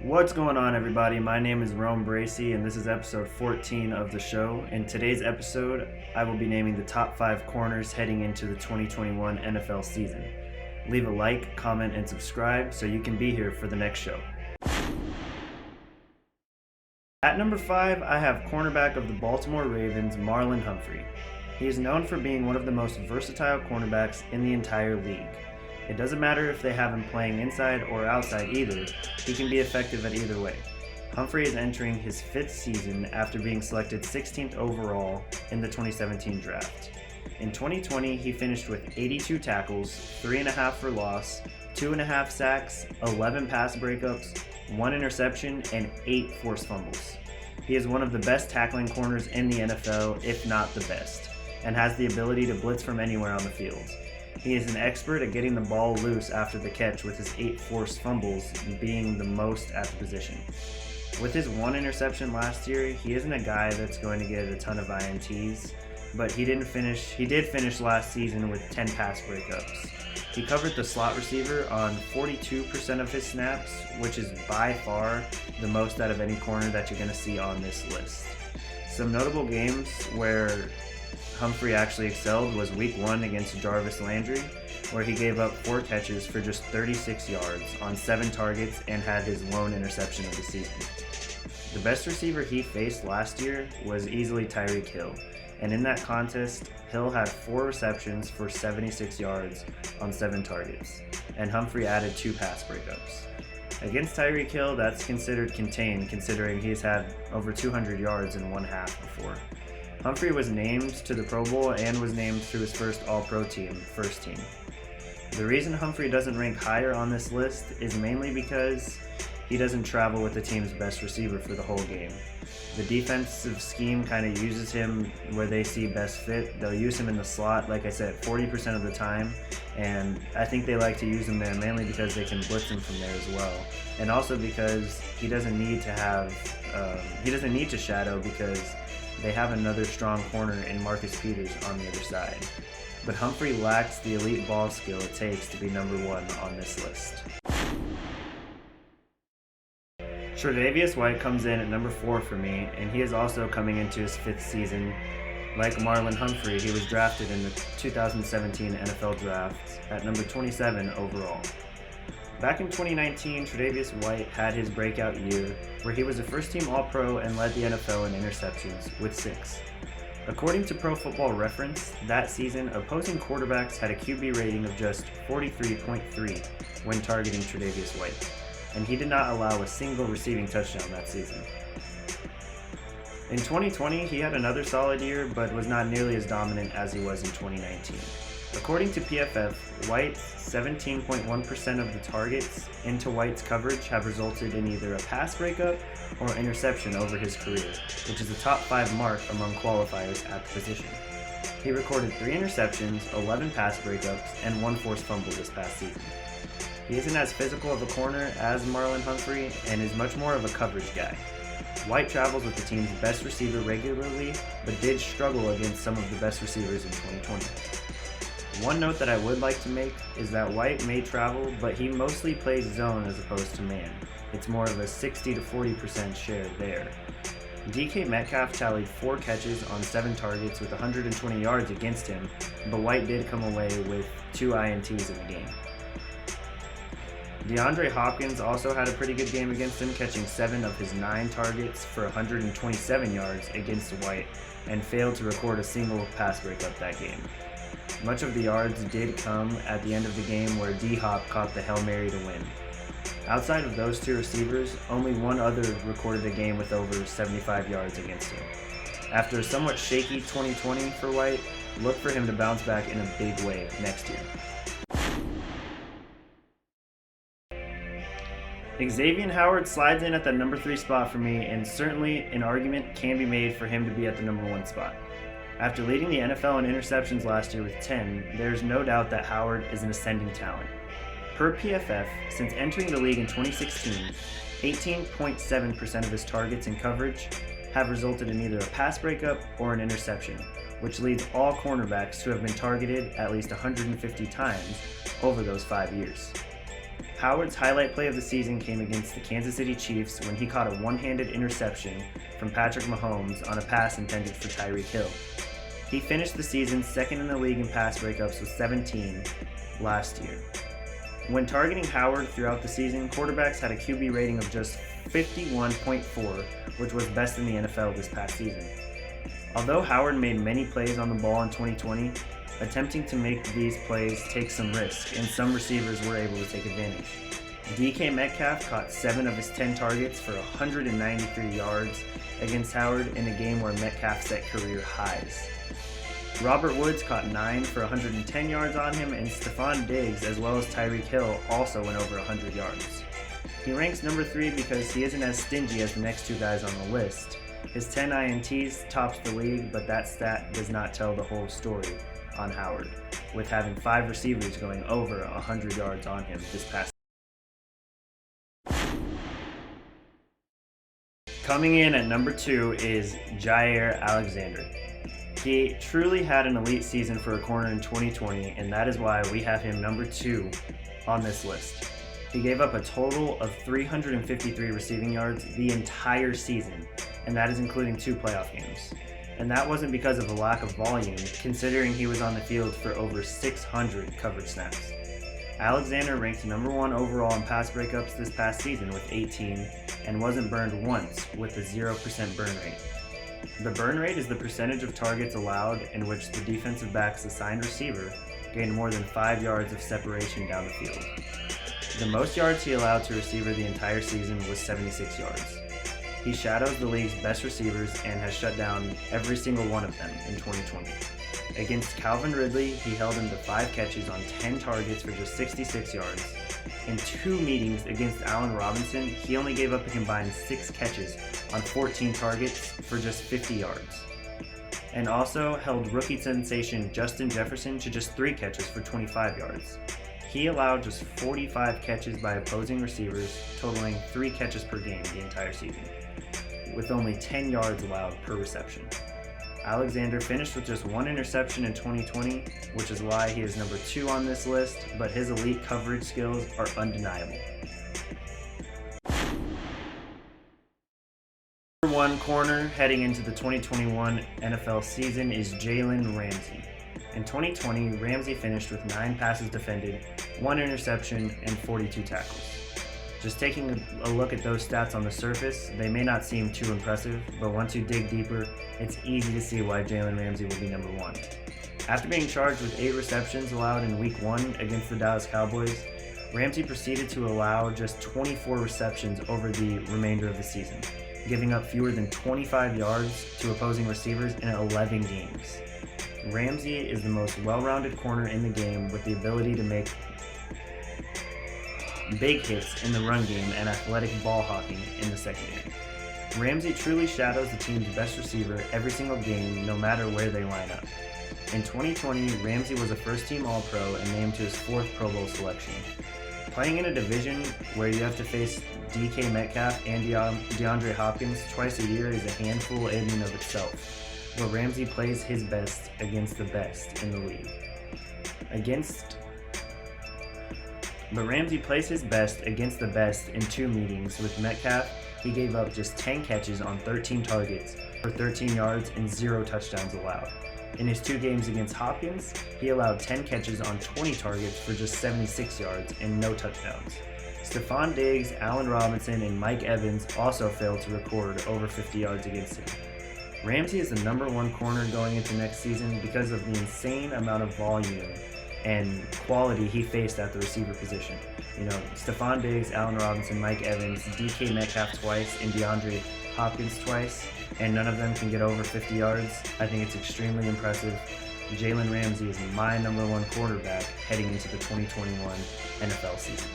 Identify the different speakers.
Speaker 1: What's going on, everybody? My name is Rome Bracey, and this is episode 14 of the show. In today's episode, I will be naming the top 5 corners heading into the 2021 NFL season. Leave a like, comment, and subscribe so you can be here for the next show. At number 5, I have cornerback of the Baltimore Ravens, Marlin Humphrey. He is known for being one of the most versatile cornerbacks in the entire league. It doesn't matter if they have him playing inside or outside either, he can be effective at either way. Humphrey is entering his 5th season after being selected 16th overall in the 2017 draft. In 2020, he finished with 82 tackles, 3.5 for loss, 2.5 sacks, 11 pass breakups, 1 interception, and 8 forced fumbles. He is one of the best tackling corners in the NFL, if not the best, and has the ability to blitz from anywhere on the field. He is an expert at getting the ball loose after the catch, with his 8 forced fumbles being the most at the position. With his 1 interception last year, he isn't a guy that's going to get a ton of INTs, but he did finish last season with 10 pass breakups. He covered the slot receiver on 42% of his snaps, which is by far the most out of any corner that you're going to see on this list. Some notable games where Humphrey actually excelled was week 1 against Jarvis Landry, where he gave up 4 catches for just 36 yards on 7 targets and had his lone interception of the season. The best receiver he faced last year was easily Tyreek Hill, and in that contest, Hill had 4 receptions for 76 yards on 7 targets, and Humphrey added 2 pass breakups. Against Tyreek Hill, that's considered contained, considering he's had over 200 yards in one half before. Humphrey was named to the Pro Bowl and was named to his first All-Pro team, first team. The reason Humphrey doesn't rank higher on this list is mainly because he doesn't travel with the team's best receiver for the whole game. The defensive scheme kind of uses him where they see best fit. They'll use him in the slot, like I said, 40% of the time, and I think they like to use him there mainly because they can blitz him from there as well, and also because he doesn't need to shadow because they have another strong corner in Marcus Peters on the other side. But Humphrey lacks the elite ball skill it takes to be number 1 on this list. TreDavious White comes in at number 4 for me, and he is also coming into his 5th season. Like Marlin Humphrey, he was drafted in the 2017 NFL Draft at number 27 overall. Back in 2019, TreDavious White had his breakout year, where he was a first-team All-Pro and led the NFL in interceptions with 6. According to Pro Football Reference, that season, opposing quarterbacks had a QB rating of just 43.3 when targeting TreDavious White, and he did not allow a single receiving touchdown that season. In 2020, he had another solid year, but was not nearly as dominant as he was in 2019. According to PFF, White's 17.1% of the targets into White's coverage have resulted in either a pass breakup or interception over his career, which is a top 5 mark among qualifiers at the position. He recorded 3 interceptions, 11 pass breakups, and 1 forced fumble this past season. He isn't as physical of a corner as Marlin Humphrey and is much more of a coverage guy. White travels with the team's best receiver regularly, but did struggle against some of the best receivers in 2020. One note that I would like to make is that White may travel, but he mostly plays zone as opposed to man. It's more of a 60 to 40% share there. DK Metcalf tallied 4 catches on 7 targets with 120 yards against him, but White did come away with 2 INTs in the game. DeAndre Hopkins also had a pretty good game against him, catching 7 of his 9 targets for 127 yards against White, and failed to record a single pass breakup that game. Much of the yards did come at the end of the game where D-Hop caught the Hail Mary to win. Outside of those 2 receivers, only one other recorded a game with over 75 yards against him. After a somewhat shaky 2020 for White, look for him to bounce back in a big way next year. Xavier Howard slides in at the number 3 spot for me, and certainly an argument can be made for him to be at the number 1 spot. After leading the NFL in interceptions last year with 10, there's no doubt that Howard is an ascending talent. Per PFF, since entering the league in 2016, 18.7% of his targets and coverage have resulted in either a pass breakup or an interception, which leads all cornerbacks to have been targeted at least 150 times over those 5 years. Howard's highlight play of the season came against the Kansas City Chiefs when he caught a one-handed interception from Patrick Mahomes on a pass intended for Tyreek Hill. He finished the season second in the league in pass breakups with 17 last year. When targeting Howard throughout the season, quarterbacks had a QB rating of just 51.4, which was best in the NFL this past season. Although Howard made many plays on the ball in 2020, attempting to make these plays takes some risk, and some receivers were able to take advantage. DK Metcalf caught 7 of his 10 targets for 193 yards against Howard in a game where Metcalf set career highs. Robert Woods caught 9 for 110 yards on him, and Stephon Diggs as well as Tyreek Hill also went over 100 yards. He ranks number 3 because he isn't as stingy as the next 2 guys on the list. His 10 INTs tops the league, but that stat does not tell the whole story on Howard, with having 5 receivers going over 100 yards on him this past season. Coming in at number 2 is Jaire Alexander. He truly had an elite season for a corner in 2020, and that is why we have him number 2 on this list. He gave up a total of 353 receiving yards the entire season, and that is including 2 playoff games. And that wasn't because of a lack of volume, considering he was on the field for over 600 coverage snaps. Alexander ranked number 1 overall in pass breakups this past season with 18, and wasn't burned once with a 0% burn rate. The burn rate is the percentage of targets allowed in which the defensive back's assigned receiver gained more than 5 yards of separation down the field. The most yards he allowed to a receiver the entire season was 76 yards. He shadows the league's best receivers and has shut down every single one of them in 2020. Against Calvin Ridley, he held him to 5 catches on 10 targets for just 66 yards. In 2 meetings against Allen Robinson, he only gave up a combined 6 catches on 14 targets for just 50 yards. And also held rookie sensation Justin Jefferson to just 3 catches for 25 yards. He allowed just 45 catches by opposing receivers, totaling 3 catches per game the entire season, with only 10 yards allowed per reception. Alexander finished with just 1 interception in 2020, which is why he is number 2 on this list, but his elite coverage skills are undeniable. Number 1 corner heading into the 2021 NFL season is Jalen Ramsey. In 2020, Ramsey finished with 9 passes defended, 1 interception, and 42 tackles. Just taking a look at those stats on the surface, they may not seem too impressive, but once you dig deeper, it's easy to see why Jalen Ramsey will be number 1. After being charged with 8 receptions allowed in Week 1 against the Dallas Cowboys, Ramsey proceeded to allow just 24 receptions over the remainder of the season, giving up fewer than 25 yards to opposing receivers in 11 games. Ramsey is the most well-rounded corner in the game with the ability to make big hits in the run game and athletic ball hawking in the secondary. Ramsey truly shadows the team's best receiver every single game, no matter where they line up. In 2020, Ramsey was a first-team All-Pro and named to his 4th Pro Bowl selection. Playing in a division where you have to face DK Metcalf and DeAndre Hopkins twice a year is a handful in and of itself, but Ramsey plays his best against the best in the league. But Ramsey plays his best against the best in 2 meetings. With Metcalf, he gave up just 10 catches on 13 targets for 13 yards and 0 touchdowns allowed. In his 2 games against Hopkins, he allowed 10 catches on 20 targets for just 76 yards and no touchdowns. Stephon Diggs, Allen Robinson, and Mike Evans also failed to record over 50 yards against him. Ramsey is the number 1 corner going into next season because of the insane amount of volume and quality he faced at the receiver position. Stephon Diggs, Allen Robinson, Mike Evans, DK Metcalf twice, and DeAndre Hopkins twice, and none of them can get over 50 yards. I think it's extremely impressive. Jalen Ramsey is my number 1 quarterback heading into the 2021 NFL season.